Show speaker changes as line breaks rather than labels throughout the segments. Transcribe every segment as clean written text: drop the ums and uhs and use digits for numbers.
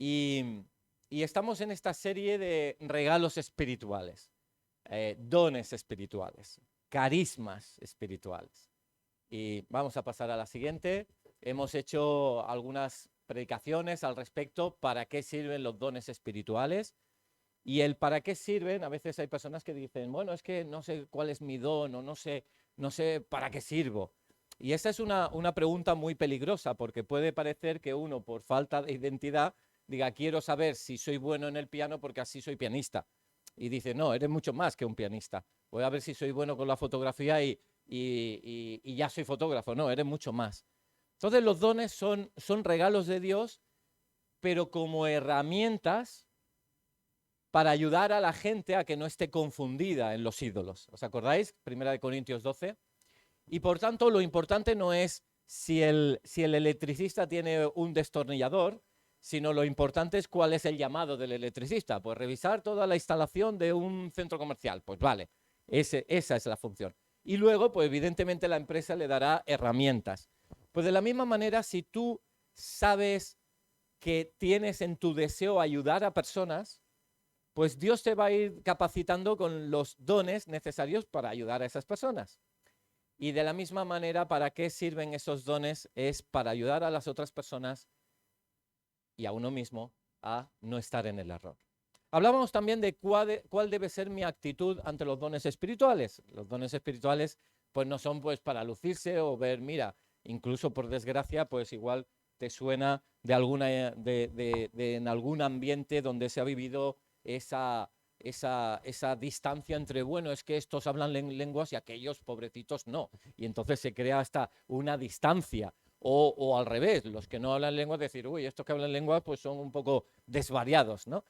Y, y estamos en esta serie de regalos espirituales, dones espirituales, carismas espirituales. Y vamos a pasar a la siguiente. Hemos hecho algunas predicaciones al respecto, para qué sirven los dones espirituales. Y el para qué sirven, a veces hay personas que dicen, bueno, es que no sé cuál es mi don o no sé para qué sirvo. Y esa es una pregunta muy peligrosa, porque puede parecer que uno, por falta de identidad, diga, quiero saber si soy bueno en el piano porque así soy pianista. Y dice, no, eres mucho más que un pianista. Voy a ver si soy bueno con la fotografía y ya soy fotógrafo. No, eres mucho más. Entonces los dones son regalos de Dios, pero como herramientas para ayudar a la gente a que no esté confundida en los ídolos. ¿Os acordáis? 1 Corintios 12. Y por tanto, lo importante no es si el electricista tiene un destornillador, sino lo importante es cuál es el llamado del electricista. Pues revisar toda la instalación de un centro comercial. Pues vale, esa es la función. Y luego, pues evidentemente la empresa le dará herramientas. Pues de la misma manera, si tú sabes que tienes en tu deseo ayudar a personas, pues Dios te va a ir capacitando con los dones necesarios para ayudar a esas personas. Y de la misma manera, ¿para qué sirven esos dones? Es para ayudar a las otras personas y a uno mismo a no estar en el error. Hablábamos también de cuál debe ser mi actitud ante los dones espirituales. Los dones espirituales pues no son pues para lucirse o ver, mira, incluso por desgracia, pues igual te suena de en algún ambiente donde se ha vivido esa distancia entre, bueno, es que estos hablan lenguas y aquellos pobrecitos no. Y entonces se crea hasta una distancia. O al revés, los que no hablan lenguas decir, uy, estos que hablan lenguas pues son un poco desvariados, ¿no?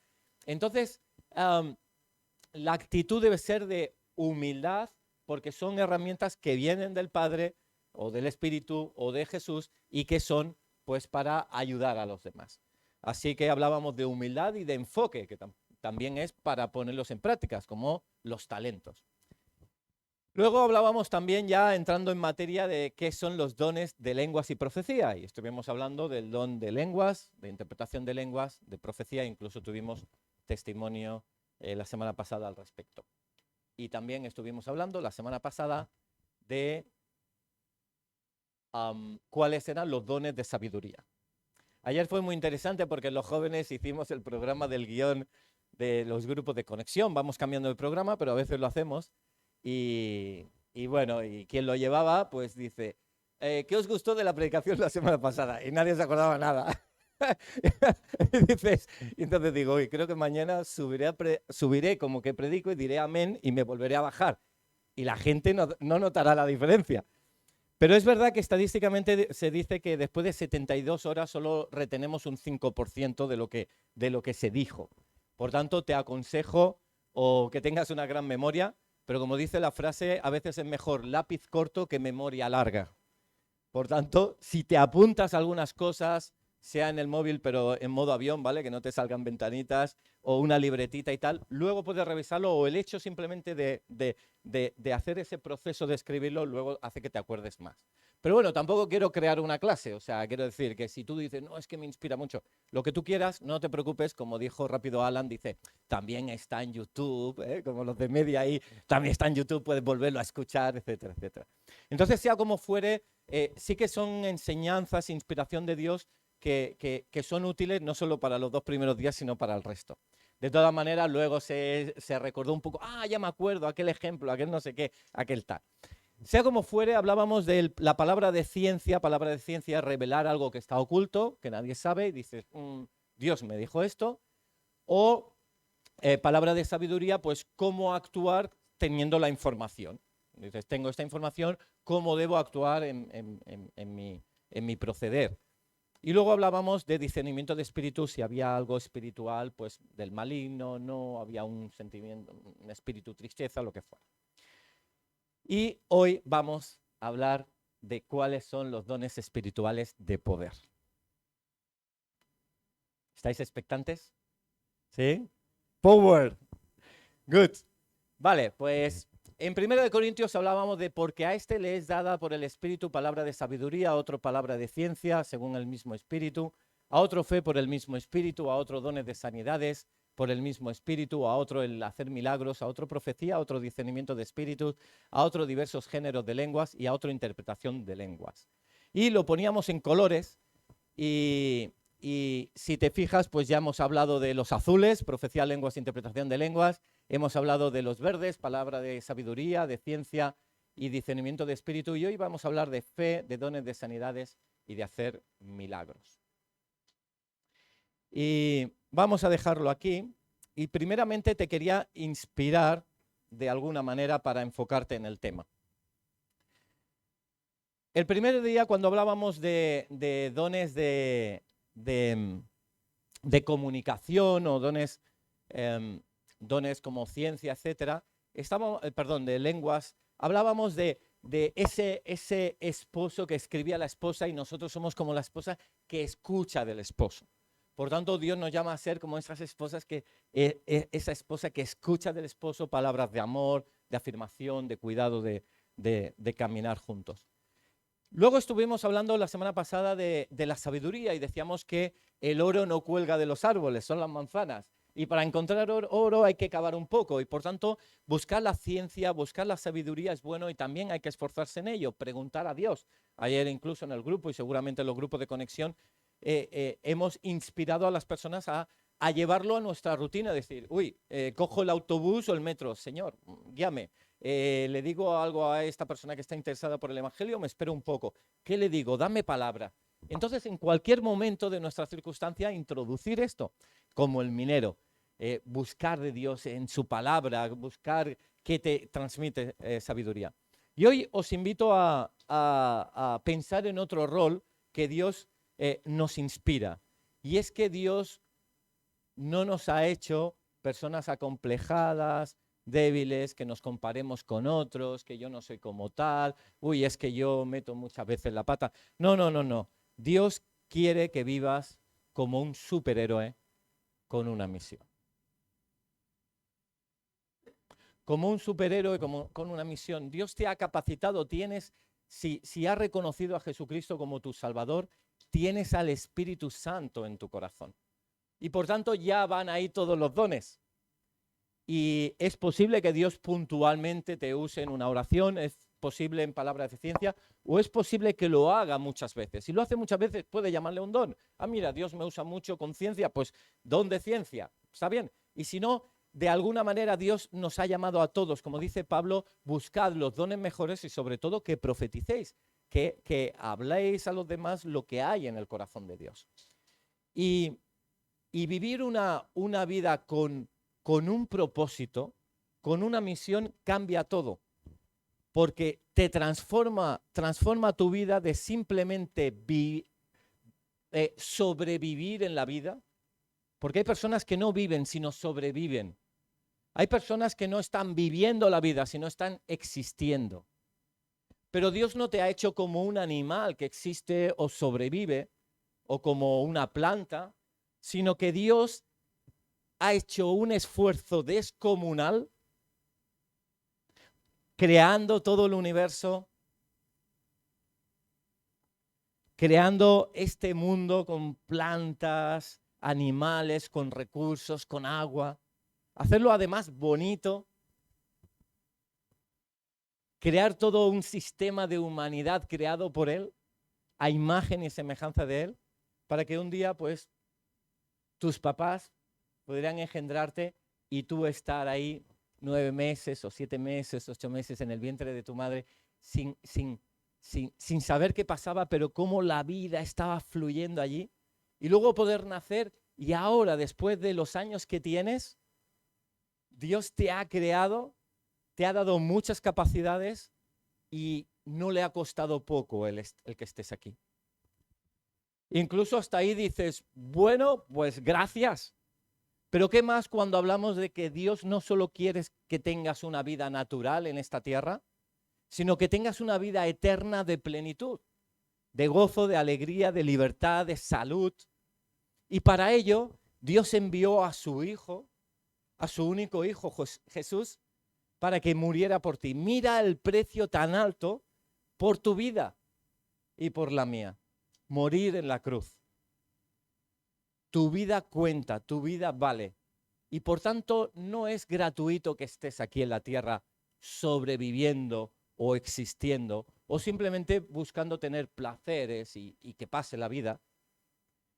Entonces, la actitud debe ser de humildad, porque son herramientas que vienen del Padre o del Espíritu o de Jesús y que son pues para ayudar a los demás. Así que hablábamos de humildad y de enfoque, que también es para ponerlos en prácticas, como los talentos. Luego hablábamos también, ya entrando en materia, de qué son los dones de lenguas y profecía. Y estuvimos hablando del don de lenguas, de interpretación de lenguas, de profecía, incluso tuvimos testimonio la semana pasada al respecto. Y también estuvimos hablando la semana pasada de cuáles eran los dones de sabiduría. Ayer fue muy interesante porque los jóvenes hicimos el programa del guión de los grupos de conexión. Vamos cambiando el programa, pero a veces lo hacemos. Y bueno, y quien lo llevaba, pues dice, ¿qué os gustó de la predicación la semana pasada? Y nadie se acordaba nada. Y entonces digo, oye, creo que mañana subiré como que predico y diré amén y me volveré a bajar. Y la gente no notará la diferencia. Pero es verdad que estadísticamente se dice que después de 72 horas solo retenemos un 5% de lo que se dijo. Por tanto, te aconsejo o que tengas una gran memoria, pero como dice la frase, a veces es mejor lápiz corto que memoria larga. Por tanto, si te apuntas algunas cosas, sea en el móvil, pero en modo avión, ¿vale? Que no te salgan ventanitas o una libretita y tal, luego puedes revisarlo, o el hecho simplemente de hacer ese proceso de escribirlo, luego hace que te acuerdes más. Pero bueno, tampoco quiero crear una clase, o sea, quiero decir que si tú dices, no, es que me inspira mucho, lo que tú quieras, no te preocupes, como dijo rápido Alan, dice, también está en YouTube, como los de media ahí, también está en YouTube, puedes volverlo a escuchar, etcétera, etcétera. Entonces, sea como fuere, sí que son enseñanzas, inspiración de Dios que son útiles no solo para los 2 primeros días, sino para el resto. De todas maneras, luego se recordó un poco, ya me acuerdo, aquel ejemplo, aquel no sé qué, aquel tal. Sea como fuere, hablábamos de la palabra de ciencia, revelar algo que está oculto, que nadie sabe, y dices, Dios me dijo esto, o palabra de sabiduría, pues cómo actuar teniendo la información. Dices, tengo esta información, ¿cómo debo actuar en mi proceder? Y luego hablábamos de discernimiento de espíritu, si había algo espiritual, pues del maligno, no, había un sentimiento, un espíritu tristeza, lo que fuera. Y hoy vamos a hablar de cuáles son los dones espirituales de poder. ¿Estáis expectantes? ¿Sí? Power. Good. Vale, pues en 1 Corintios hablábamos de porque a este le es dada por el Espíritu palabra de sabiduría, a otro palabra de ciencia, según el mismo Espíritu, a otro fe por el mismo Espíritu, a otro dones de sanidades por el mismo Espíritu, a otro el hacer milagros, a otro profecía, a otro discernimiento de espíritus, a otro diversos géneros de lenguas y a otro interpretación de lenguas. Y lo poníamos en colores y si te fijas, pues ya hemos hablado de los azules, profecía, lenguas, interpretación de lenguas, hemos hablado de los verdes, palabra de sabiduría, de ciencia y discernimiento de espíritu, y hoy vamos a hablar de fe, de dones de sanidades y de hacer milagros. Y vamos a dejarlo aquí. Y primeramente te quería inspirar de alguna manera para enfocarte en el tema. El primer día cuando hablábamos de dones de comunicación o dones como ciencia, etcétera, de lenguas, hablábamos de ese esposo que escribía a la esposa y nosotros somos como la esposa que escucha del esposo. Por tanto, Dios nos llama a ser como esas esposas esa esposa que escucha del esposo palabras de amor, de afirmación, de cuidado, de caminar juntos. Luego estuvimos hablando la semana pasada de la sabiduría y decíamos que el oro no cuelga de los árboles, son las manzanas. Y para encontrar oro hay que cavar un poco y por tanto buscar la ciencia, buscar la sabiduría es bueno y también hay que esforzarse en ello, preguntar a Dios. Ayer incluso en el grupo y seguramente en los grupos de conexión hemos inspirado a las personas a llevarlo a nuestra rutina, decir, cojo el autobús o el metro, Señor, guíame. Le digo algo a esta persona que está interesada por el Evangelio, me espero un poco. ¿Qué le digo? Dame palabra. Entonces, en cualquier momento de nuestra circunstancia, introducir esto, como el minero, buscar de Dios en su palabra, buscar qué te transmite sabiduría. Y hoy os invito a pensar en otro rol que Dios nos inspira. Y es que Dios no nos ha hecho personas acomplejadas, débiles, que nos comparemos con otros, que yo no soy como tal, es que yo meto muchas veces la pata. No, no, no, no. Dios quiere que vivas como un superhéroe con una misión. Como un superhéroe con una misión. Dios te ha capacitado, si has reconocido a Jesucristo como tu Salvador, tienes al Espíritu Santo en tu corazón. Y por tanto ya van ahí todos los dones. Y es posible que Dios puntualmente te use en una oración, es posible en palabras de ciencia, o es posible que lo haga muchas veces. Si lo hace muchas veces, puede llamarle un don. Mira, Dios me usa mucho con ciencia, pues don de ciencia, ¿está bien? Y si no, de alguna manera Dios nos ha llamado a todos, como dice Pablo, buscad los dones mejores y sobre todo que profeticéis, que habléis a los demás lo que hay en el corazón de Dios. Y vivir una vida con un propósito, con una misión, cambia todo. Porque te transforma tu vida de simplemente sobrevivir en la vida. Porque hay personas que no viven, sino sobreviven. Hay personas que no están viviendo la vida, sino están existiendo. Pero Dios no te ha hecho como un animal que existe o sobrevive, o como una planta, sino que Dios ha hecho un esfuerzo descomunal creando todo el universo, creando este mundo con plantas, animales, con recursos, con agua. Hacerlo además bonito. Crear todo un sistema de humanidad creado por Él, a imagen y semejanza de Él, para que un día, pues, tus papás podrían engendrarte y tú estar ahí 9 meses o 7 meses, 8 meses en el vientre de tu madre sin saber qué pasaba, pero cómo la vida estaba fluyendo allí. Y luego poder nacer y ahora, después de los años que tienes, Dios te ha creado, te ha dado muchas capacidades y no le ha costado poco el que estés aquí. Incluso hasta ahí dices, bueno, pues gracias. Pero ¿qué más cuando hablamos de que Dios no solo quiere que tengas una vida natural en esta tierra, sino que tengas una vida eterna de plenitud, de gozo, de alegría, de libertad, de salud? Y para ello, Dios envió a su Hijo, a su único Hijo, Jesús, para que muriera por ti. Mira el precio tan alto por tu vida y por la mía. Morir en la cruz. Tu vida cuenta, tu vida vale. Y por tanto, no es gratuito que estés aquí en la tierra sobreviviendo o existiendo o simplemente buscando tener placeres y que pase la vida,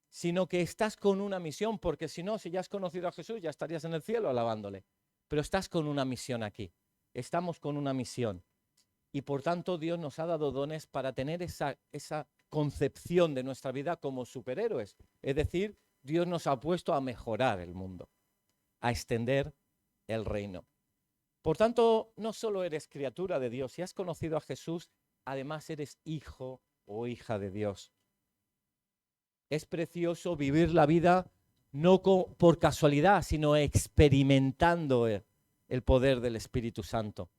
sino que estás con una misión, porque si no, si ya has conocido a Jesús, ya estarías en el cielo alabándole. Pero estás con una misión aquí. Estamos con una misión. Y por tanto, Dios nos ha dado dones para tener esa concepción de nuestra vida como superhéroes. Es decir, Dios nos ha puesto a mejorar el mundo, a extender el reino. Por tanto, no solo eres criatura de Dios, si has conocido a Jesús, además eres hijo o hija de Dios. Es precioso vivir la vida no por casualidad, sino experimentando el poder del Espíritu Santo.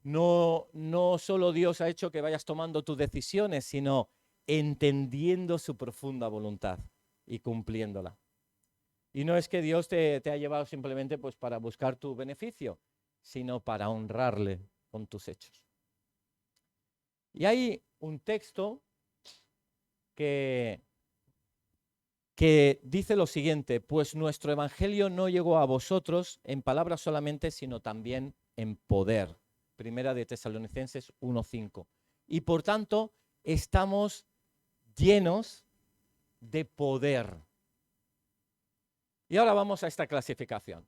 No solo Dios ha hecho que vayas tomando tus decisiones, sino entendiendo su profunda voluntad y cumpliéndola. Y no es que Dios te ha llevado simplemente pues, para buscar tu beneficio, sino para honrarle con tus hechos. Y hay un texto que dice lo siguiente: pues nuestro evangelio no llegó a vosotros en palabras solamente, sino también en poder. Primera de Tesalonicenses 1:5. Y por tanto, estamos llenos de poder. Y ahora vamos a esta clasificación.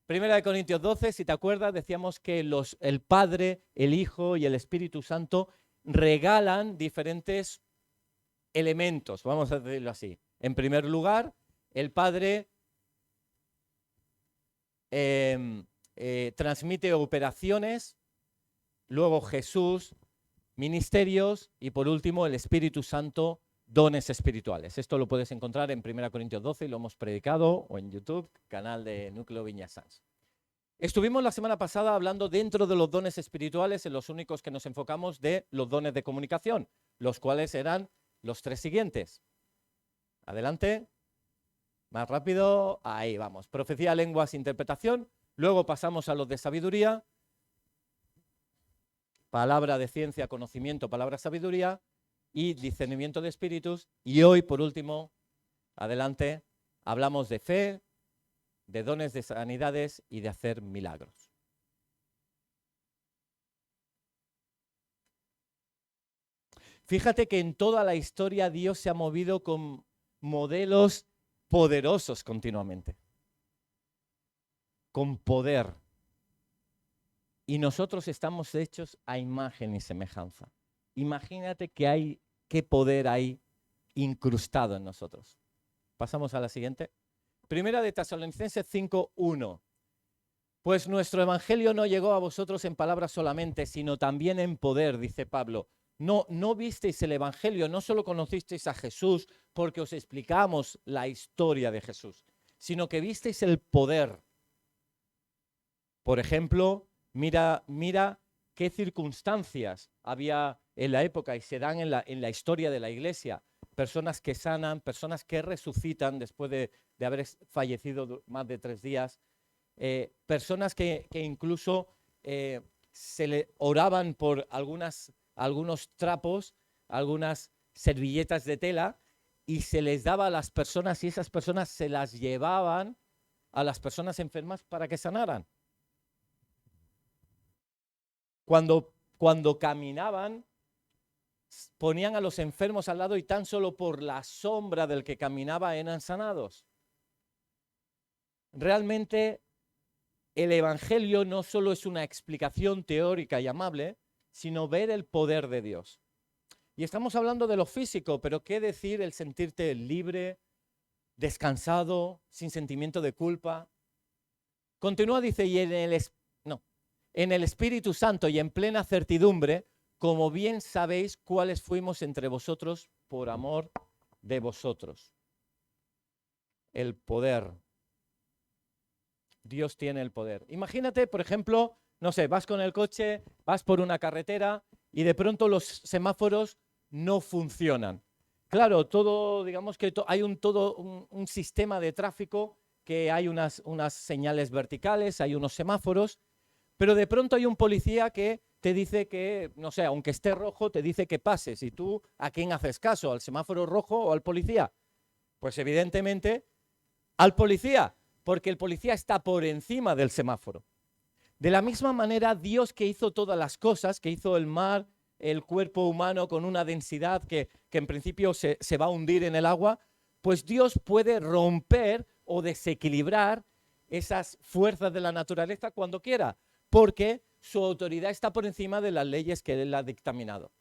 Primera de Corintios 12, si te acuerdas, decíamos que el Padre, el Hijo y el Espíritu Santo regalan diferentes elementos, vamos a decirlo así. En primer lugar, el Padre transmite operaciones, luego Jesús, ministerios y por último el Espíritu Santo, dones espirituales. Esto lo puedes encontrar en 1 Corintios 12 y lo hemos predicado o en YouTube, canal de Núcleo Viña Sans. Estuvimos la semana pasada hablando dentro de los dones espirituales, en los únicos que nos enfocamos, de los dones de comunicación, los cuales eran los tres siguientes. Adelante, más rápido, ahí vamos. Profecía, lenguas, interpretación. Luego pasamos a los de sabiduría, palabra de ciencia, conocimiento, palabra sabiduría y discernimiento de espíritus. Y hoy, por último, adelante, hablamos de fe, de dones de sanidades y de hacer milagros. Fíjate que en toda la historia Dios se ha movido con modelos poderosos continuamente, con poder. Y nosotros estamos hechos a imagen y semejanza. Imagínate qué poder hay incrustado en nosotros. Pasamos a la siguiente. Primera de Tesalonicenses 5:1. Pues nuestro evangelio no llegó a vosotros en palabras solamente, sino también en poder, dice Pablo. No visteis el evangelio, no solo conocisteis a Jesús porque os explicamos la historia de Jesús, sino que visteis el poder. Por ejemplo, mira qué circunstancias había en la época y se dan en la historia de la iglesia. Personas que sanan, personas que resucitan después de haber fallecido más de 3 días, personas que incluso se le oraban por algunos trapos, algunas servilletas de tela, y se les daba a las personas y esas personas se las llevaban a las personas enfermas para que sanaran. Cuando caminaban, ponían a los enfermos al lado y tan solo por la sombra del que caminaba eran sanados. Realmente el evangelio no solo es una explicación teórica y amable, sino ver el poder de Dios. Y estamos hablando de lo físico, pero ¿qué decir el sentirte libre, descansado, sin sentimiento de culpa? Continúa, dice, y en el Espíritu Santo y en plena certidumbre, como bien sabéis cuáles fuimos entre vosotros por amor de vosotros. El poder. Dios tiene el poder. Imagínate, por ejemplo, no sé, vas con el coche, vas por una carretera y de pronto los semáforos no funcionan. Claro, digamos que hay un sistema de tráfico, que hay unas señales verticales, hay unos semáforos, pero de pronto hay un policía que te dice que, no sé, aunque esté rojo, te dice que pases. ¿Y tú a quién haces caso? ¿Al semáforo rojo o al policía? Pues evidentemente al policía, porque el policía está por encima del semáforo. De la misma manera, Dios, que hizo todas las cosas, que hizo el mar, el cuerpo humano con una densidad que en principio se va a hundir en el agua, pues Dios puede romper o desequilibrar esas fuerzas de la naturaleza cuando quiera, porque su autoridad está por encima de las leyes que Él ha dictaminado.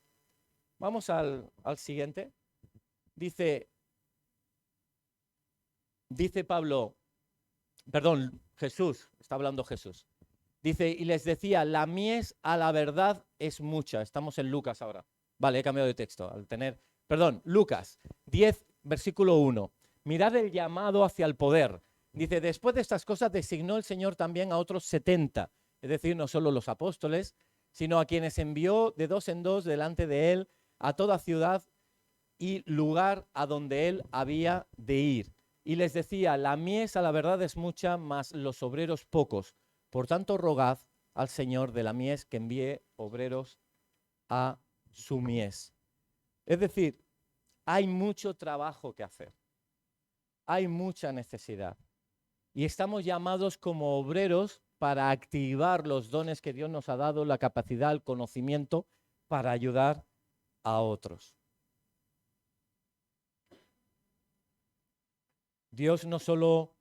Vamos al siguiente. Dice Pablo, perdón, Jesús, está hablando Jesús. Dice, y les decía, la mies a la verdad es mucha. Estamos en Lucas ahora. Vale, he cambiado de texto. Lucas 10, versículo 1. Mirad el llamado hacia el poder. Dice, después de estas cosas designó el Señor también a otros 70. Es decir, no solo los apóstoles, sino a quienes envió de dos en dos delante de él a toda ciudad y lugar a donde él había de ir. Y les decía, la mies a la verdad es mucha, mas los obreros pocos. Por tanto, rogad al Señor de la mies que envíe obreros a su mies. Es decir, hay mucho trabajo que hacer. Hay mucha necesidad. Y estamos llamados como obreros para activar los dones que Dios nos ha dado, la capacidad, el conocimiento, para ayudar a otros. Dios no solo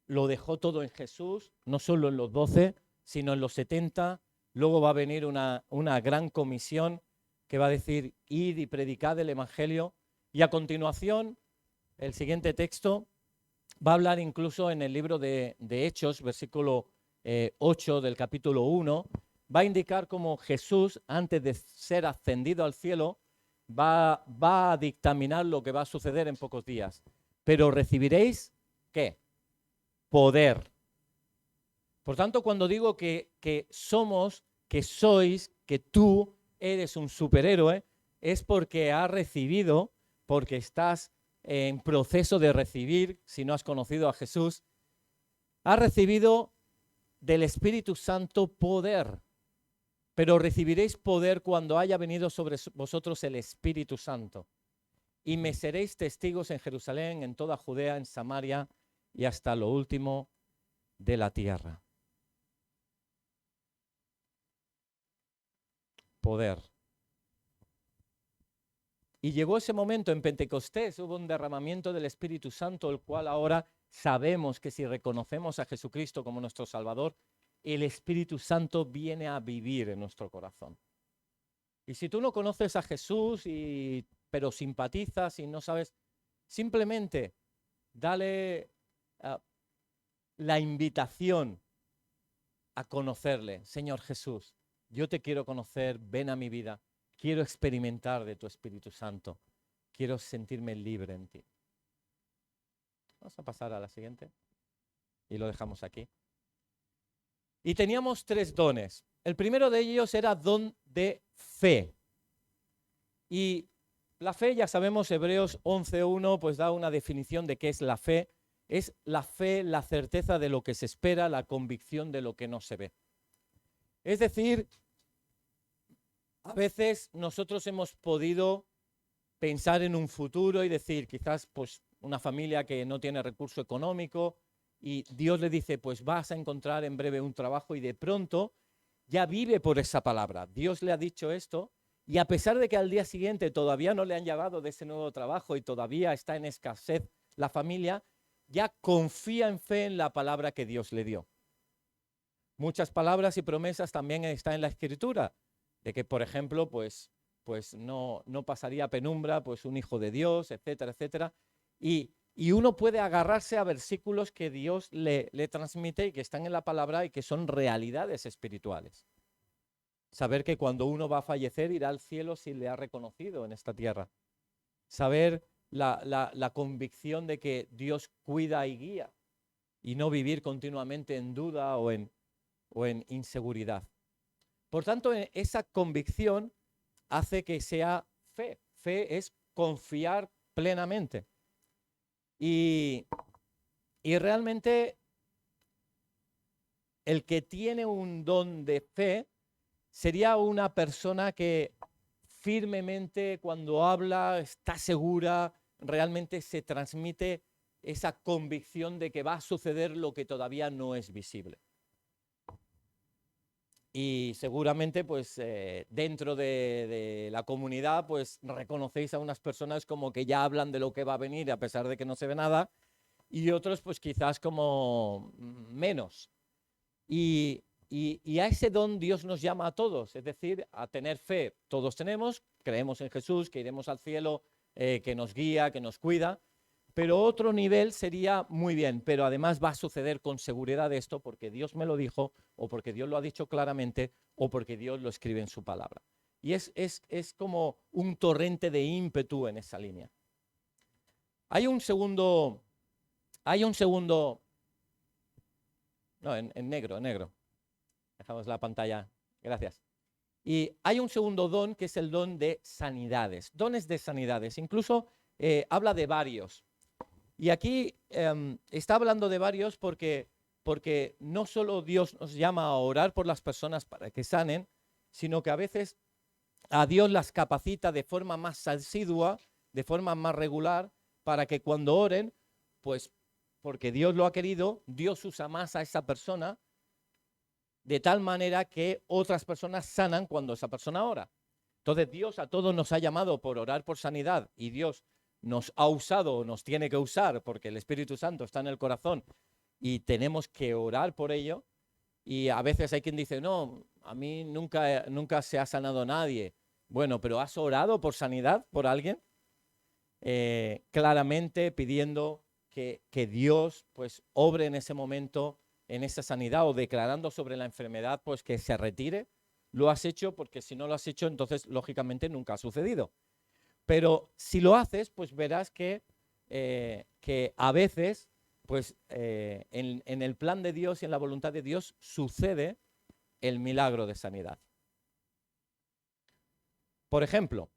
lo dejó todo en Jesús, no solo en los 12, sino en los 70. Luego va a venir una gran comisión que va a decir, id y predicad el Evangelio. Y a continuación, el siguiente texto va a hablar incluso en el libro de Hechos, versículo 8 del capítulo 1, va a indicar cómo Jesús, antes de ser ascendido al cielo, va a dictaminar lo que va a suceder en pocos días. Pero recibiréis, ¿qué? Poder. Por tanto, cuando digo que somos, que sois, que tú eres un superhéroe, es porque has recibido, porque estás en proceso de recibir, si no has conocido a Jesús, has recibido del Espíritu Santo poder. Pero recibiréis poder cuando haya venido sobre vosotros el Espíritu Santo. Y me seréis testigos en Jerusalén, en toda Judea, en Samaria y hasta lo último de la tierra. Poder. Y llegó ese momento en Pentecostés, hubo un derramamiento del Espíritu Santo, el cual ahora sabemos que si reconocemos a Jesucristo como nuestro Salvador, el Espíritu Santo viene a vivir en nuestro corazón. Y si tú no conoces a Jesús, pero simpatizas y no sabes, simplemente dale la invitación a conocerle. Señor Jesús, yo te quiero conocer, ven a mi vida, quiero experimentar de tu Espíritu Santo, quiero sentirme libre en ti. Vamos a pasar a la siguiente y lo dejamos aquí. Y teníamos 3 dones. El primero de ellos era don de fe. Y la fe, ya sabemos, Hebreos 11:1, pues da una definición de qué es la fe. Es la fe, la certeza de lo que se espera, la convicción de lo que no se ve. Es decir, a veces nosotros hemos podido pensar en un futuro y decir, quizás pues una familia que no tiene recurso económico y Dios le dice, pues vas a encontrar en breve un trabajo y de pronto ya vive por esa palabra. Dios le ha dicho esto y a pesar de que al día siguiente todavía no le han llegado de ese nuevo trabajo y todavía está en escasez la familia, ya confía en fe en la palabra que Dios le dio. Muchas palabras y promesas también están en la Escritura, de que, por ejemplo, pues no pasaría penumbra, pues un hijo de Dios, etcétera, etcétera. Y uno puede agarrarse a versículos que Dios le transmite y que están en la palabra y que son realidades espirituales. Saber que cuando uno va a fallecer irá al cielo si le ha reconocido en esta tierra. Saber la convicción de que Dios cuida y guía y no vivir continuamente en duda o en inseguridad. Por tanto, esa convicción hace que sea fe. Fe es confiar plenamente. Y realmente el que tiene un don de fe sería una persona que firmemente cuando habla está segura, realmente se transmite esa convicción de que va a suceder lo que todavía no es visible. Y seguramente, pues, dentro de la comunidad, pues, reconocéis a unas personas como que ya hablan de lo que va a venir a pesar de que no se ve nada, y otros, pues, quizás como menos. Y a ese don Dios nos llama a todos, es decir, a tener fe. Todos tenemos, creemos en Jesús, que iremos al cielo, que nos guía, que nos cuida. Pero otro nivel sería muy bien, pero además va a suceder con seguridad esto porque Dios me lo dijo, o porque Dios lo ha dicho claramente, o porque Dios lo escribe en su palabra. Y es como un torrente de ímpetu en esa línea. Hay un segundo, no, en negro. Dejamos la pantalla, gracias. Y hay un segundo don que es el don de sanidades, dones de sanidades. Incluso habla de varios. Y aquí está hablando de varios porque no solo Dios nos llama a orar por las personas para que sanen, sino que a veces a Dios las capacita de forma más asidua, de forma más regular, para que cuando oren, pues porque Dios lo ha querido, Dios usa más a esa persona, de tal manera que otras personas sanan cuando esa persona ora. Entonces Dios a todos nos ha llamado por orar por sanidad y Dios nos ha usado, nos tiene que usar porque el Espíritu Santo está en el corazón y tenemos que orar por ello. Y a veces hay quien dice, no, a mí nunca se ha sanado nadie. Bueno, pero ¿has orado por sanidad por alguien? Claramente pidiendo que Dios pues obre en ese momento, en esa sanidad, o declarando sobre la enfermedad pues que se retire. Lo has hecho porque si no lo has hecho, entonces lógicamente nunca ha sucedido. Pero si lo haces, pues verás que a veces, pues en el plan de Dios y en la voluntad de Dios sucede el milagro de sanidad. Por ejemplo,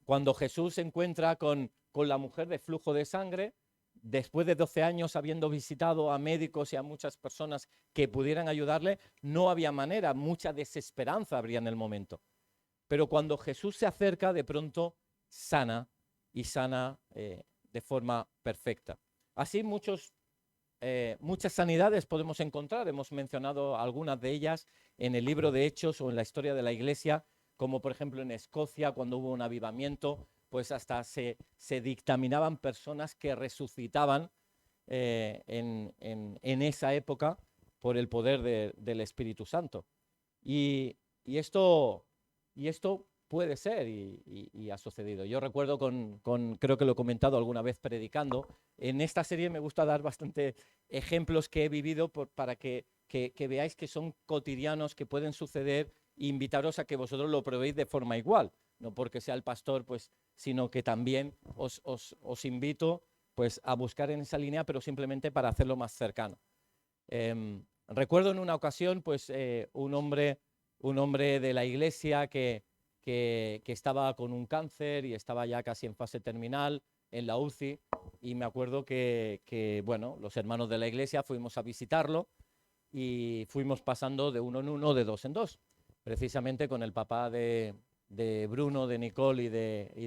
cuando Jesús se encuentra con la mujer de flujo de sangre, después de 12 años habiendo visitado a médicos y a muchas personas que pudieran ayudarle, no había manera, mucha desesperanza habría en el momento. Pero cuando Jesús se acerca, de pronto sana y sana de forma perfecta. Así muchas sanidades podemos encontrar, hemos mencionado algunas de ellas en el libro de Hechos o en la historia de la Iglesia, como por ejemplo en Escocia cuando hubo un avivamiento, pues hasta se dictaminaban personas que resucitaban en esa época por el poder del Espíritu Santo. Y esto puede ser y ha sucedido. Yo recuerdo creo que lo he comentado alguna vez predicando, en esta serie me gusta dar bastante ejemplos que he vivido para que veáis que son cotidianos, que pueden suceder, e invitaros a que vosotros lo probéis de forma igual, no porque sea el pastor, pues, sino que también os invito pues, a buscar en esa línea, pero simplemente para hacerlo más cercano. Recuerdo en una ocasión, pues, un hombre de la iglesia que estaba con un cáncer y estaba ya casi en fase terminal en la UCI, y me acuerdo que bueno, los hermanos de la iglesia fuimos a visitarlo y fuimos pasando de uno en uno, de dos en dos, precisamente con el papá de Bruno, de Nicole y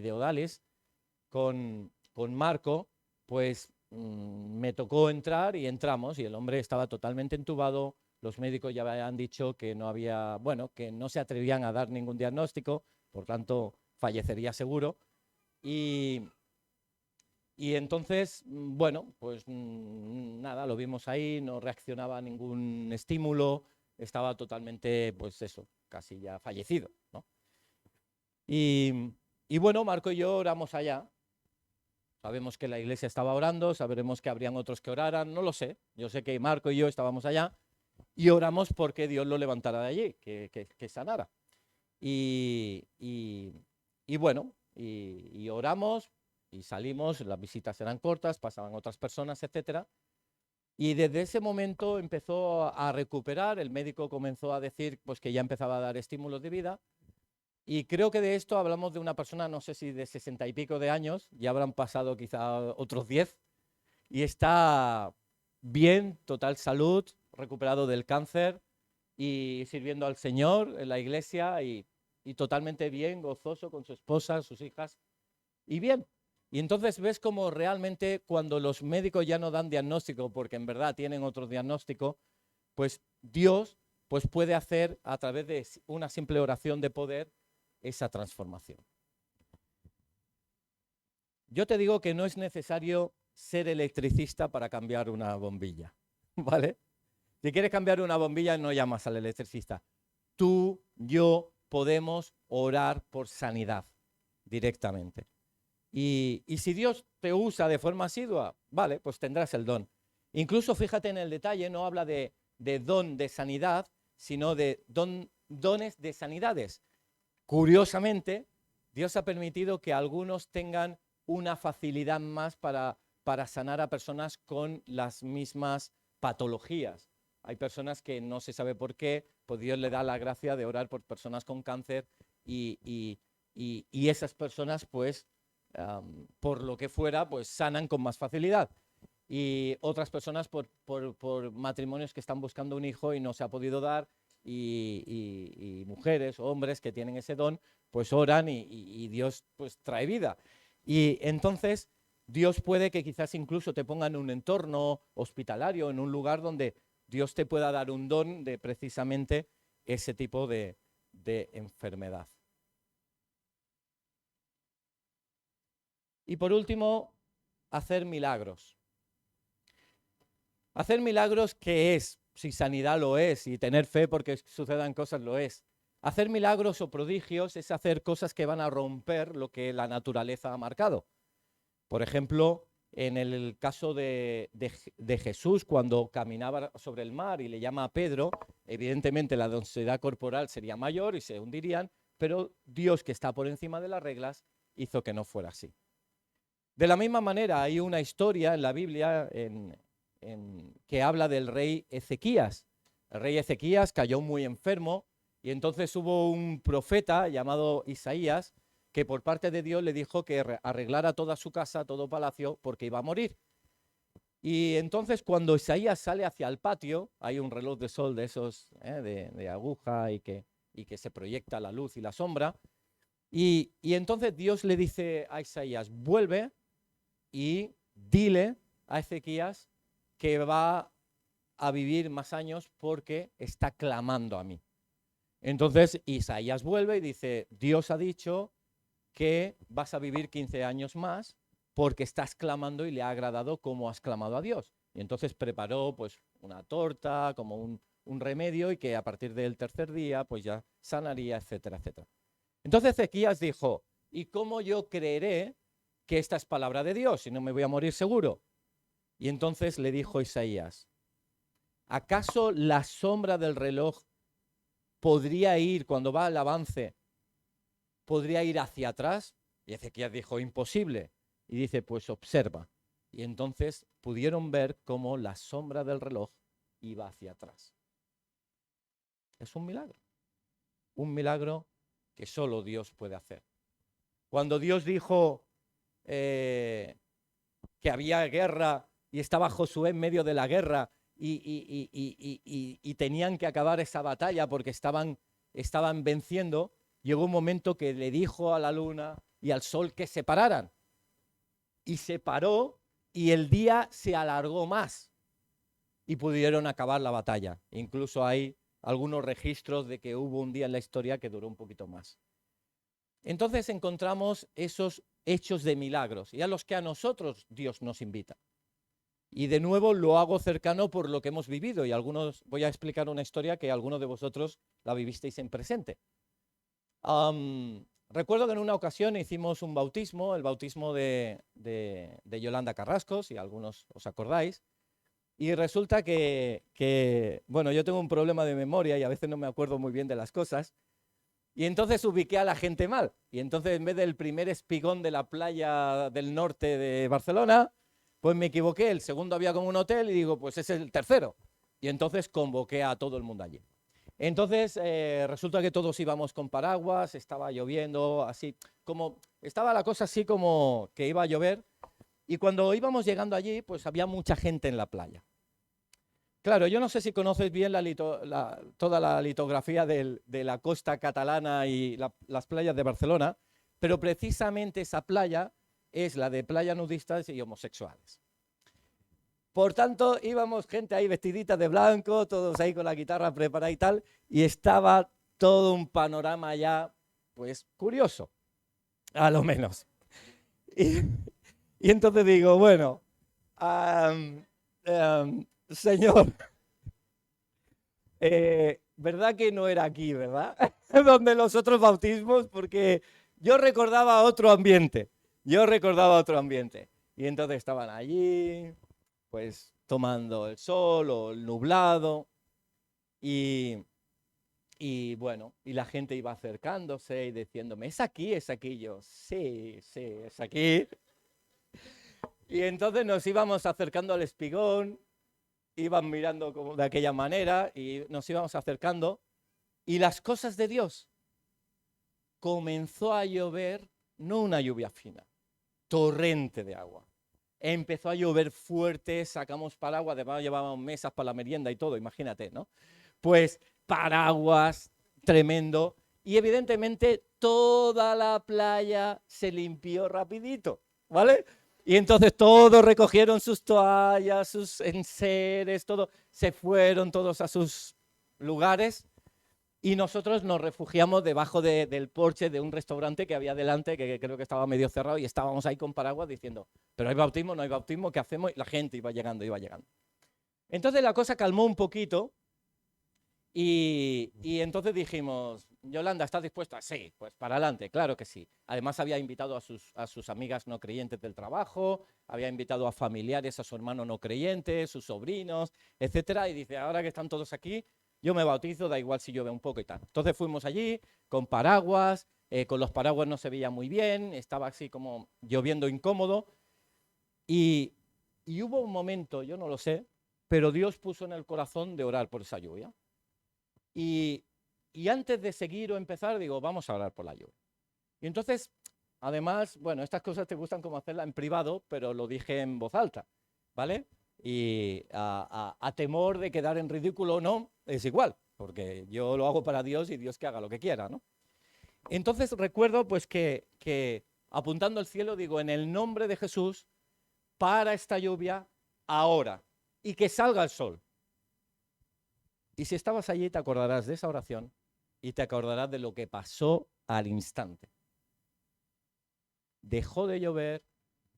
de Odalis, con Marco, pues me tocó entrar y entramos y el hombre estaba totalmente entubado. Los médicos ya habían dicho que no había, bueno, que no se atrevían a dar ningún diagnóstico, por tanto fallecería seguro. Y entonces, bueno, pues nada, lo vimos ahí, no reaccionaba a ningún estímulo, estaba totalmente, pues eso, casi ya fallecido, ¿no? Y bueno, Marco y yo oramos allá. Sabemos que la iglesia estaba orando, sabremos que habrían otros que oraran, no lo sé. Yo sé que Marco y yo estábamos allá y oramos porque Dios lo levantara de allí, que sanara. Y bueno, y oramos y salimos, las visitas eran cortas, pasaban otras personas, etcétera. Y desde ese momento empezó a recuperar, el médico comenzó a decir pues, que ya empezaba a dar estímulos de vida. Y creo que de esto hablamos de una persona, no sé si de 60 y pico de años, ya habrán pasado quizá otros 10, y está bien, total salud, recuperado del cáncer y sirviendo al Señor en la iglesia y totalmente bien, gozoso con su esposa, sus hijas, y bien. Y entonces ves como realmente cuando los médicos ya no dan diagnóstico, porque en verdad tienen otro diagnóstico, pues Dios pues puede hacer a través de una simple oración de poder esa transformación. Yo te digo que no es necesario ser electricista para cambiar una bombilla, ¿vale? Si quieres cambiar una bombilla, no llamas al electricista. Tú, yo, podemos orar por sanidad directamente. Y si Dios te usa de forma asidua, vale, pues tendrás el don. Incluso fíjate en el detalle, no habla de don de sanidad, sino de dones de sanidades. Curiosamente, Dios ha permitido que algunos tengan una facilidad más para sanar a personas con las mismas patologías. Hay personas que no se sabe por qué, pues Dios le da la gracia de orar por personas con cáncer y esas personas, pues, por lo que fuera, pues sanan con más facilidad. Y otras personas por matrimonios que están buscando un hijo y no se ha podido dar, y mujeres o hombres que tienen ese don, pues oran y Dios pues trae vida. Y entonces Dios puede que quizás incluso te ponga en un entorno hospitalario, en un lugar donde Dios te pueda dar un don de precisamente ese tipo de enfermedad. Y por último, hacer milagros. Hacer milagros, ¿qué es? Si sanidad lo es, y tener fe porque sucedan cosas lo es. Hacer milagros o prodigios es hacer cosas que van a romper lo que la naturaleza ha marcado. Por ejemplo, en el caso de Jesús, cuando caminaba sobre el mar y le llama a Pedro, evidentemente la densidad corporal sería mayor y se hundirían, pero Dios, que está por encima de las reglas, hizo que no fuera así. De la misma manera, hay una historia en la Biblia que habla del rey Ezequías. El rey Ezequías cayó muy enfermo y entonces hubo un profeta llamado Isaías que por parte de Dios le dijo que arreglara toda su casa, todo palacio, porque iba a morir. Y entonces cuando Isaías sale hacia el patio, hay un reloj de sol de esos, de aguja y que se proyecta la luz y la sombra, y entonces Dios le dice a Isaías, vuelve y dile a Ezequías que va a vivir más años porque está clamando a mí. Entonces Isaías vuelve y dice, Dios ha dicho que vas a vivir 15 años más porque estás clamando y le ha agradado como has clamado a Dios. Y entonces preparó pues una torta, como un remedio, y que a partir del tercer día pues ya sanaría, etcétera, etcétera. Entonces Ezequías dijo, ¿y cómo yo creeré que esta es palabra de Dios si no me voy a morir seguro? Y entonces le dijo Isaías, ¿acaso la sombra del reloj podría ir, cuando va al avance, podría ir hacia atrás? Y Ezequías dijo, imposible. Y dice, pues observa. Y entonces pudieron ver cómo la sombra del reloj iba hacia atrás. Es un milagro que solo Dios puede hacer. Cuando Dios dijo que había guerra y estaba Josué en medio de la guerra y tenían que acabar esa batalla porque estaban venciendo, llegó un momento que le dijo a la luna y al sol que se pararan. Y se paró y el día se alargó más y pudieron acabar la batalla. Incluso hay algunos registros de que hubo un día en la historia que duró un poquito más. Entonces encontramos esos hechos de milagros y a los que a nosotros Dios nos invita. Y de nuevo lo hago cercano por lo que hemos vivido, y voy a explicar una historia que algunos de vosotros la vivisteis en presente. Recuerdo que en una ocasión hicimos un bautismo, el bautismo de Yolanda Carrasco, si algunos os acordáis, y resulta que, bueno, yo tengo un problema de memoria y a veces no me acuerdo muy bien de las cosas, y entonces ubiqué a la gente mal, y entonces en vez del primer espigón de la playa del norte de Barcelona, pues me equivoqué, el segundo había como un hotel y digo, pues ese es el tercero, y entonces convoqué a todo el mundo allí. Entonces resulta que todos íbamos con paraguas, estaba lloviendo, así como estaba la cosa así como que iba a llover, y cuando íbamos llegando allí, pues había mucha gente en la playa. Claro, yo no sé si conoces bien toda la litografía de la costa catalana y las playas de Barcelona, pero precisamente esa playa es la de playa nudistas y homosexuales. Por tanto, íbamos gente ahí vestidita de blanco, todos ahí con la guitarra preparada y tal, y estaba todo un panorama ya, pues, curioso, a lo menos. Y, y entonces digo, bueno, señor, ¿verdad que no era aquí, verdad? Donde los otros bautismos, porque yo recordaba otro ambiente, Y entonces estaban allí, pues tomando el sol o el nublado, y bueno, y la gente iba acercándose y diciéndome, ¿es aquí? ¿Es aquí? Y yo, sí, es aquí. Y entonces nos íbamos acercando al espigón, iban mirando como de aquella manera y nos íbamos acercando, y las cosas de Dios comenzó a llover, no una lluvia fina, torrente de agua. Empezó a llover fuerte, sacamos paraguas, además llevábamos mesas para la merienda y todo, imagínate, ¿no? Pues paraguas, tremendo, y evidentemente toda la playa se limpió rapidito, ¿vale? Y entonces todos recogieron sus toallas, sus enseres, todo, se fueron todos a sus lugares y nosotros nos refugiamos debajo del porche de un restaurante que había delante, que creo que estaba medio cerrado, y estábamos ahí con paraguas diciendo, pero hay bautismo, no hay bautismo, ¿qué hacemos? Y la gente iba llegando, iba llegando. Entonces la cosa calmó un poquito y entonces dijimos, Yolanda, ¿estás dispuesta? Sí, pues para adelante, claro que sí. Además había invitado a sus amigas no creyentes del trabajo, había invitado a familiares, a su hermano no creyente, sus sobrinos, etcétera, y dice, ahora que están todos aquí, yo me bautizo, da igual si llueve un poco y tal. Entonces fuimos allí con paraguas, con los paraguas no se veía muy bien, estaba así como lloviendo incómodo, y, y hubo un momento, yo no lo sé, pero Dios puso en el corazón de orar por esa lluvia. Y, y antes de seguir o empezar, digo, vamos a orar por la lluvia. Y entonces, además, bueno, estas cosas te gustan como hacerla en privado, pero lo dije en voz alta, ¿vale? Y a temor de quedar en ridículo o no, es igual, porque yo lo hago para Dios y Dios que haga lo que quiera, ¿no? Entonces recuerdo pues que apuntando al cielo digo, en el nombre de Jesús, para esta lluvia ahora y que salga el sol. Y si estabas allí te acordarás de esa oración y te acordarás de lo que pasó al instante. Dejó de llover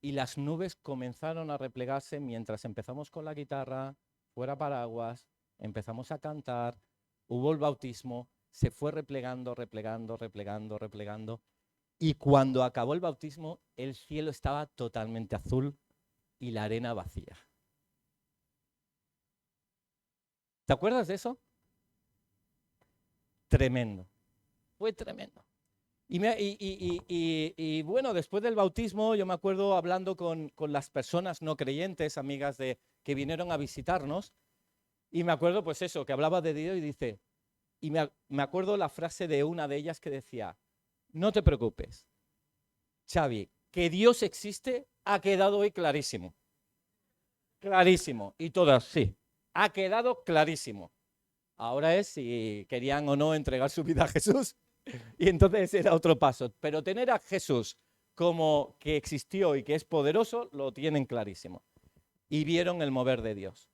y las nubes comenzaron a replegarse mientras empezamos con la guitarra, fuera paraguas, empezamos a cantar, hubo el bautismo, se fue replegando, replegando, replegando, replegando. Y cuando acabó el bautismo, el cielo estaba totalmente azul y la arena vacía. ¿Te acuerdas de eso? Tremendo. Fue tremendo. Y bueno, después del bautismo, yo me acuerdo hablando con las personas no creyentes, amigas de que vinieron a visitarnos, y me acuerdo pues eso, que hablaba de Dios y dice, y me acuerdo la frase de una de ellas que decía, no te preocupes, Xavi, que Dios existe ha quedado hoy clarísimo. Clarísimo. Y todas, sí, ha quedado clarísimo. Ahora es si querían o no entregar su vida a Jesús. Y entonces era otro paso. Pero tener a Jesús como que existió y que es poderoso, lo tienen clarísimo. Y vieron el mover de Dios.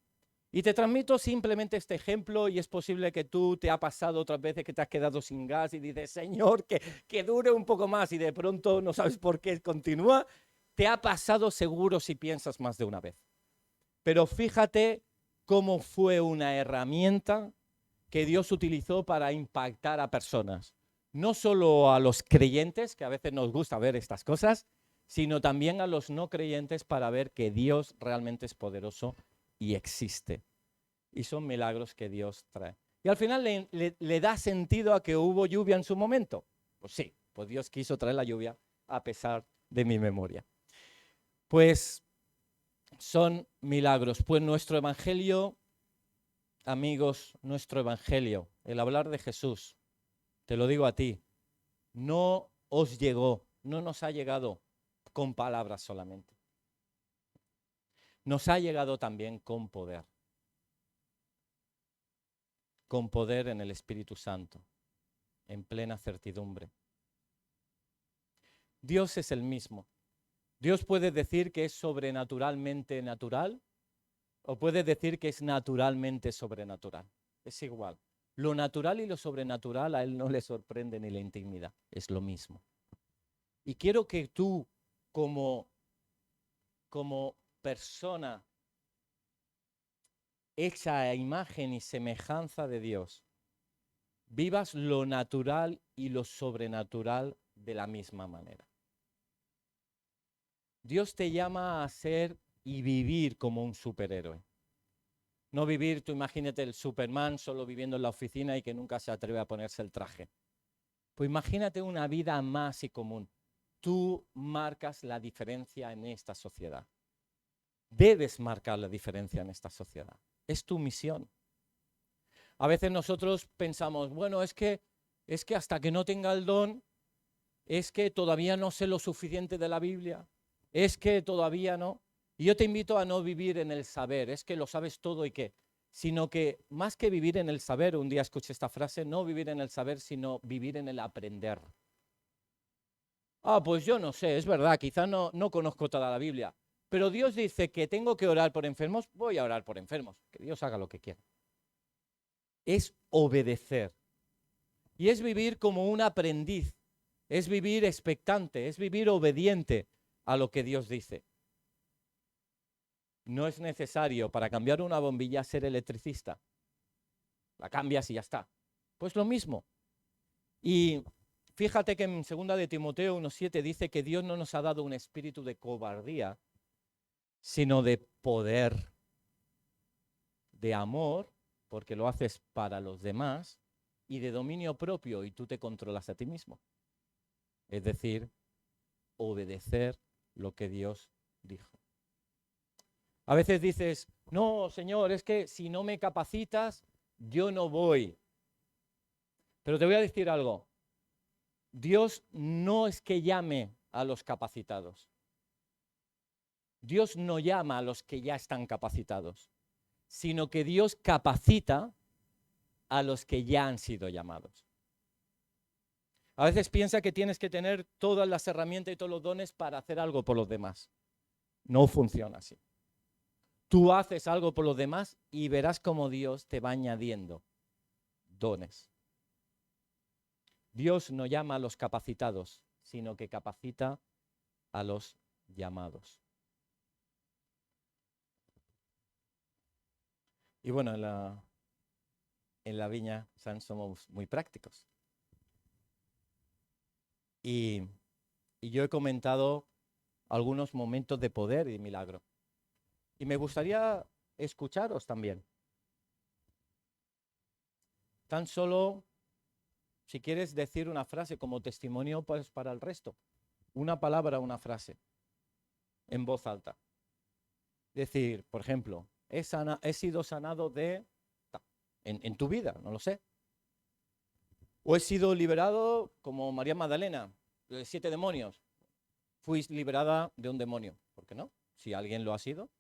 Y te transmito simplemente este ejemplo y es posible que tú te ha pasado otras veces que te has quedado sin gas y dices, Señor, que dure un poco más y de pronto no sabes por qué continúa. Te ha pasado seguro si piensas más de una vez. Pero fíjate cómo fue una herramienta que Dios utilizó para impactar a personas. No solo a los creyentes, que a veces nos gusta ver estas cosas, sino también a los no creyentes para ver que Dios realmente es poderoso y existe. Y son milagros que Dios trae. Y al final le da sentido a que hubo lluvia en su momento. Pues sí, pues Dios quiso traer la lluvia a pesar de mi memoria. Pues son milagros. Pues nuestro evangelio, amigos, nuestro evangelio, el hablar de Jesús, te lo digo a ti, no os llegó, no nos ha llegado con palabras solamente. Nos ha llegado también con poder en el Espíritu Santo, en plena certidumbre. Dios es el mismo Dios puede decir que es sobrenaturalmente natural o puede decir que es naturalmente sobrenatural. Es igual. Lo natural y lo sobrenatural a Él no le sorprende ni le intimida. Es lo mismo. Y quiero que tú, como persona hecha a imagen y semejanza de Dios, vivas lo natural y lo sobrenatural de la misma manera. Dios te llama a ser y vivir como un superhéroe. No vivir, tú imagínate el Superman solo viviendo en la oficina y que nunca se atreve a ponerse el traje. Pues imagínate una vida más y común. Tú marcas la diferencia en esta sociedad. Debes marcar la diferencia en esta sociedad. Es tu misión. A veces nosotros pensamos, bueno, es que hasta que no tenga el don, es que todavía no sé lo suficiente de la Biblia, es que todavía no. Y yo te invito a no vivir en el saber, es que lo sabes todo y qué, sino que más que vivir en el saber, un día escuché esta frase, no vivir en el saber, sino vivir en el aprender. Pues yo no sé, es verdad, quizás no conozco toda la Biblia, pero Dios dice que tengo que orar por enfermos, voy a orar por enfermos, que Dios haga lo que quiera. Es obedecer. Y es vivir como un aprendiz, es vivir expectante, es vivir obediente a lo que Dios dice. No es necesario para cambiar una bombilla ser electricista. La cambias y ya está. Pues lo mismo. Y fíjate que en 2 de Timoteo 1:7 dice que Dios no nos ha dado un espíritu de cobardía, sino de poder, de amor, porque lo haces para los demás, y de dominio propio, y tú te controlas a ti mismo. Es decir, obedecer lo que Dios dijo. A veces dices, no, Señor, es que si no me capacitas, yo no voy. Pero te voy a decir algo. Dios no es que llame a los capacitados. Dios no llama a los que ya están capacitados, sino que Dios capacita a los que ya han sido llamados. A veces piensa que tienes que tener todas las herramientas y todos los dones para hacer algo por los demás. No funciona así. Tú haces algo por los demás y verás cómo Dios te va añadiendo dones. Dios no llama a los capacitados, sino que capacita a los llamados. Y bueno, en la Viña San somos muy prácticos. Y yo he comentado algunos momentos de poder y milagro. Y me gustaría escucharos también. Tan solo, si quieres decir una frase como testimonio, pues para el resto. Una palabra, una frase, en voz alta. Decir, por ejemplo, he sido sanado de... En tu vida, no lo sé. O he sido liberado como María Magdalena, de 7 demonios. Fui liberada de un demonio. ¿Por qué no? Si alguien lo ha sido.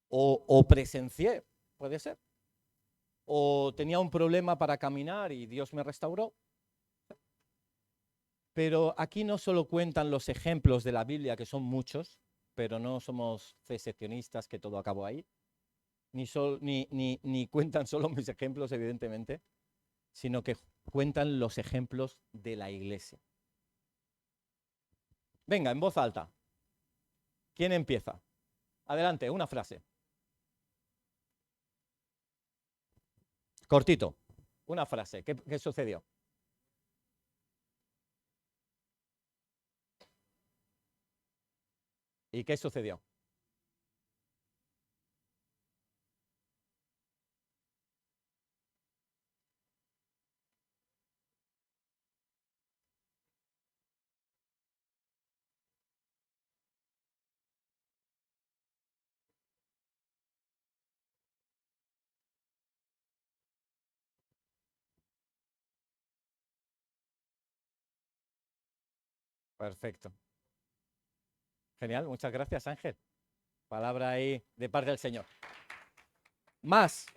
O presencié, puede ser. O tenía un problema para caminar y Dios me restauró. Pero aquí no solo cuentan los ejemplos de la Biblia, que son muchos, pero no somos cesacionistas que todo acabó ahí, ni cuentan solo mis ejemplos, evidentemente, sino que cuentan los ejemplos de la Iglesia. Venga, en voz alta. ¿Quién empieza? Adelante, una frase. Cortito, una frase. ¿Qué sucedió? ¿Y qué sucedió? Perfecto. Genial, muchas gracias, Ángel. Palabra ahí de parte del Señor. Más.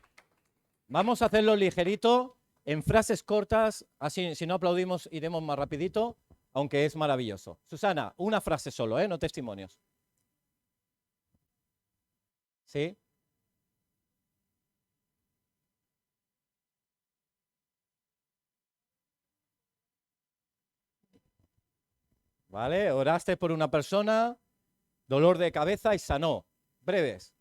Vamos a hacerlo ligerito, en frases cortas, así si no aplaudimos iremos más rapidito. aunque es maravilloso. Susana, una frase solo, no testimonios. ¿Sí? ¿Vale? Oraste por una persona, dolor de cabeza y sanó. Breves.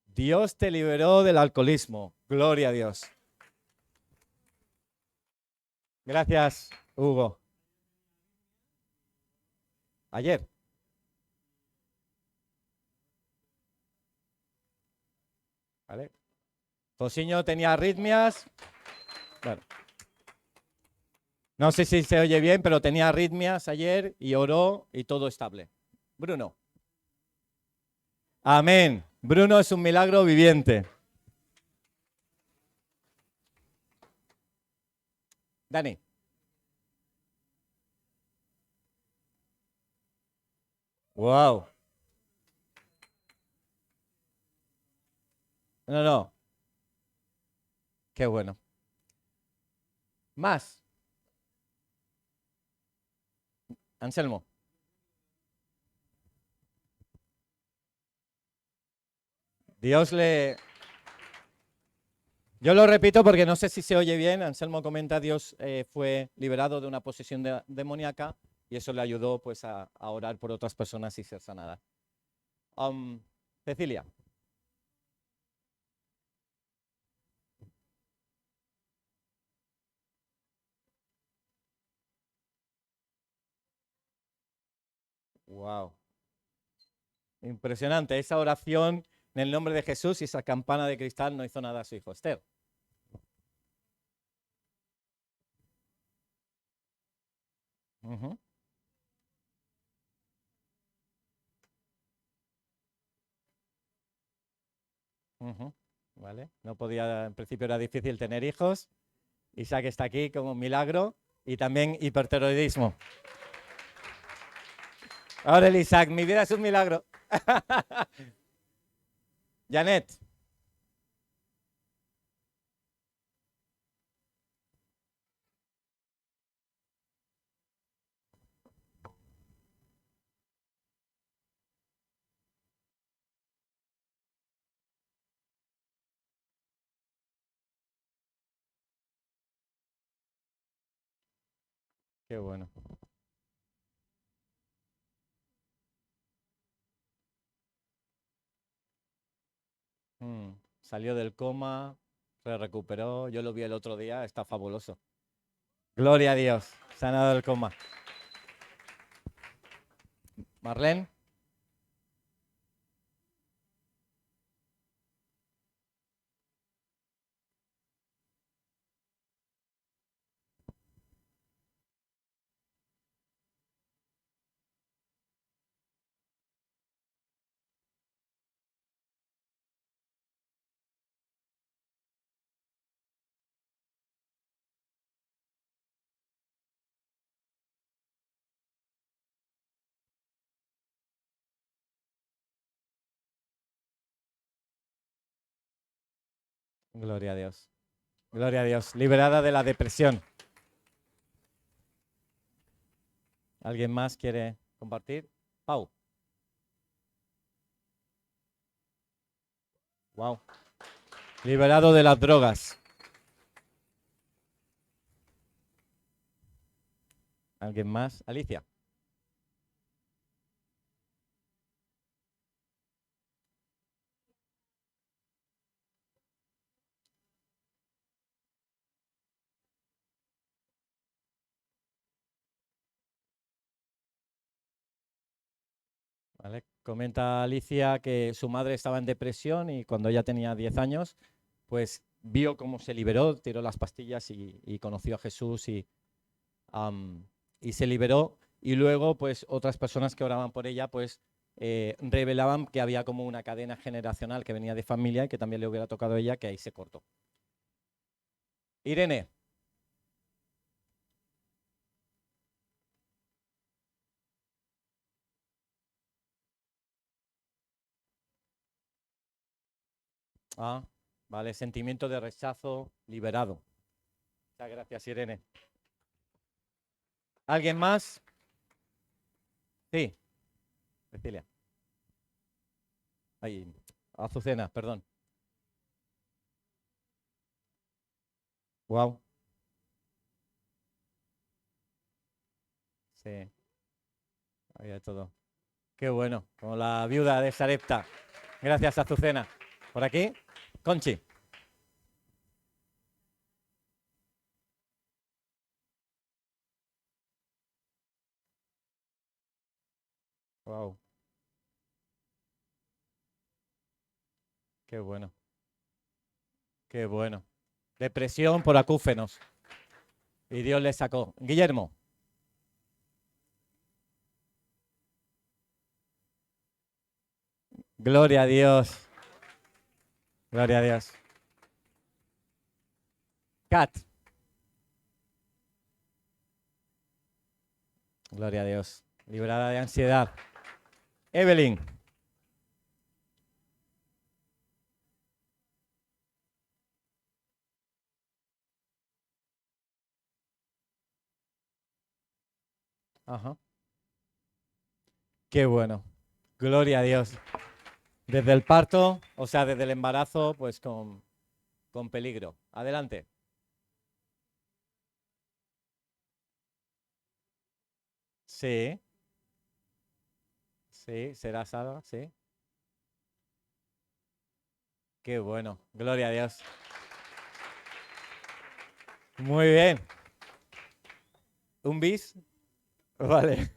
Dios te liberó del alcoholismo. Gloria a Dios. Gracias, Hugo. Ayer. ¿Vale? Josiño tenía arritmias. Bueno, no sé si se oye bien, pero tenía arritmias ayer y oró y todo estable. Bruno. Amén. Bruno es un milagro viviente. Dani. Wow. No, no. Qué bueno. Más. Anselmo. Dios le... Yo lo repito porque no sé si se oye bien. Anselmo comenta, Dios fue liberado de una posesión demoníaca y eso le ayudó pues a orar por otras personas y ser sanada. Cecilia. Wow. Impresionante. Esa oración en el nombre de Jesús y esa campana de cristal no hizo nada a su hijo. Esther. Ujú, ujú. Vale. No podía, en principio era difícil tener hijos. Isaac está aquí como un milagro y también hipertiroidismo. Ahora el Isaac, mi vida es un milagro. Janet. Qué bueno. Salió del coma, se recuperó. Yo lo vi el otro día, está fabuloso. Gloria a Dios, sanado del coma. Marlene. Gloria a Dios. Gloria a Dios. Liberada de la depresión. ¿Alguien más quiere compartir? Pau. Wow. Liberado de las drogas. ¿Alguien más? Alicia. ¿Vale? Comenta Alicia que su madre estaba en depresión y cuando ella tenía 10 años, pues vio cómo se liberó, tiró las pastillas y conoció a Jesús y se liberó. Y luego, pues otras personas que oraban por ella, pues revelaban que había como una cadena generacional que venía de familia y que también le hubiera tocado a ella, que ahí se cortó. Irene. Ah, vale, sentimiento de rechazo liberado. Muchas gracias, Irene. ¿Alguien más? Sí, Cecilia. Ay, Azucena, perdón. Wow. Sí, había todo. Qué bueno, como la viuda de Sarepta. Gracias, Azucena. ¿Por aquí? Conchi. Wow, qué bueno, qué bueno. Depresión por acúfenos. Y Dios le sacó. Guillermo. Gloria a Dios. Gloria a Dios. Kat. Gloria a Dios. Librada de ansiedad. Evelyn. Ajá. Qué bueno. Gloria a Dios. Desde el parto, o sea, desde el embarazo, pues con peligro. Adelante. Sí, sí, será salva, sí. Qué bueno. Gloria a Dios. Muy bien. ¿Un bis? Vale.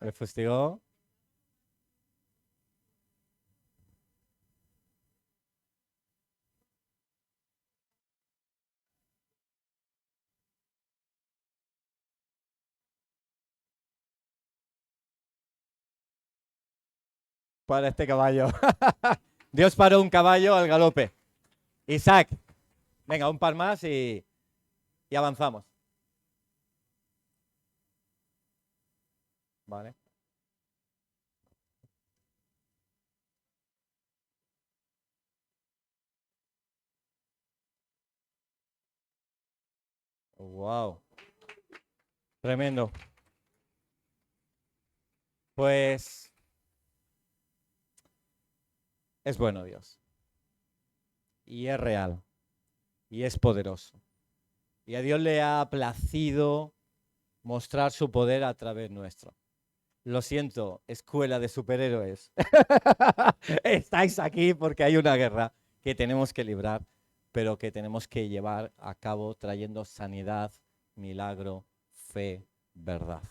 El fustigó. Para este caballo. Dios paró un caballo al galope. Isaac, venga, un par más y avanzamos. Vale. Wow. Tremendo. Pues es bueno Dios. Y es real. Y es poderoso. Y a Dios le ha placido mostrar su poder a través nuestro. Lo siento, escuela de superhéroes. Estáis aquí porque hay una guerra que tenemos que librar, pero que tenemos que llevar a cabo trayendo sanidad, milagro, fe, verdad.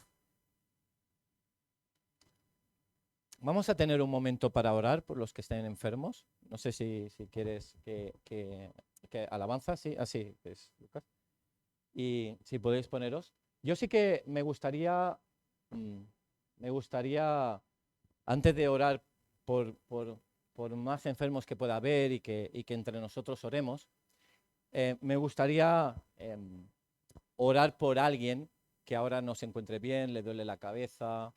Vamos a tener un momento para orar por los que estén enfermos. No sé si quieres que alabanza, sí, así es, Lucas. Y si podéis poneros. Yo sí que mm, me gustaría, antes de orar por más enfermos que pueda haber y que entre nosotros oremos, me gustaría orar por alguien que ahora no se encuentre bien, le duele la cabeza,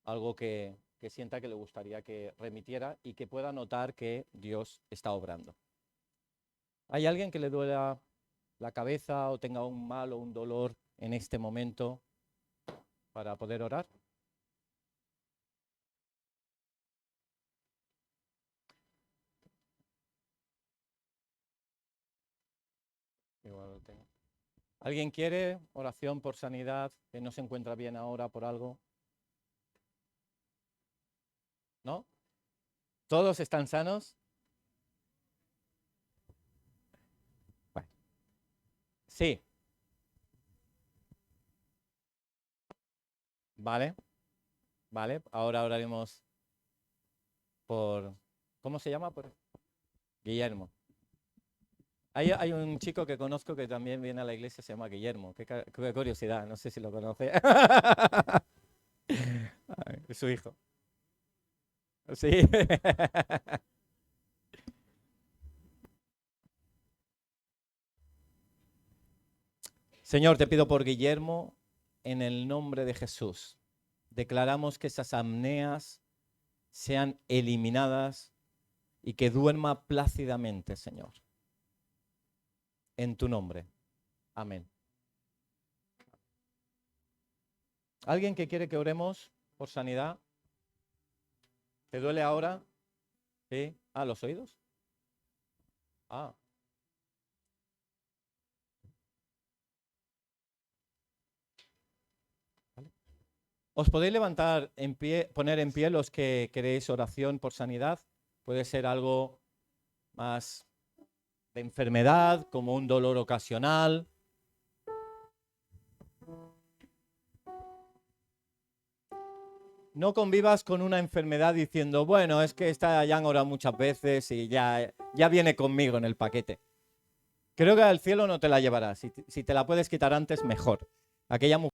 algo que sienta que le gustaría que remitiera y que pueda notar que Dios está obrando. ¿Hay alguien que le duela la cabeza o tenga un mal o un dolor en este momento para poder orar? Igual lo tengo. ¿Alguien quiere oración por sanidad que no se encuentra bien ahora por algo? ¿No? ¿Todos están sanos? Bueno, sí, vale, vale. Ahora oraremos por... ¿Cómo se llama? Por Guillermo. Hay un chico que conozco que también viene a la iglesia, se llama Guillermo. Qué curiosidad, no sé si lo conoce. Es su hijo. Sí. Señor, te pido por Guillermo en el nombre de Jesús. Declaramos que esas apneas sean eliminadas y que duerma plácidamente, Señor. En tu nombre. Amén. ¿Alguien que quiere que oremos por sanidad? ¿Te duele ahora? ¿Sí? Ah, ¿los oídos? Ah. Vale. ¿Os podéis levantar en pie, poner en pie los que queréis oración por sanidad? Puede ser algo más de enfermedad, como un dolor ocasional. No convivas con una enfermedad diciendo, bueno, es que esta ya han orado muchas veces y ya viene conmigo en el paquete. Creo que al cielo no te la llevarás. Si te la puedes quitar antes, mejor. Aquella mujer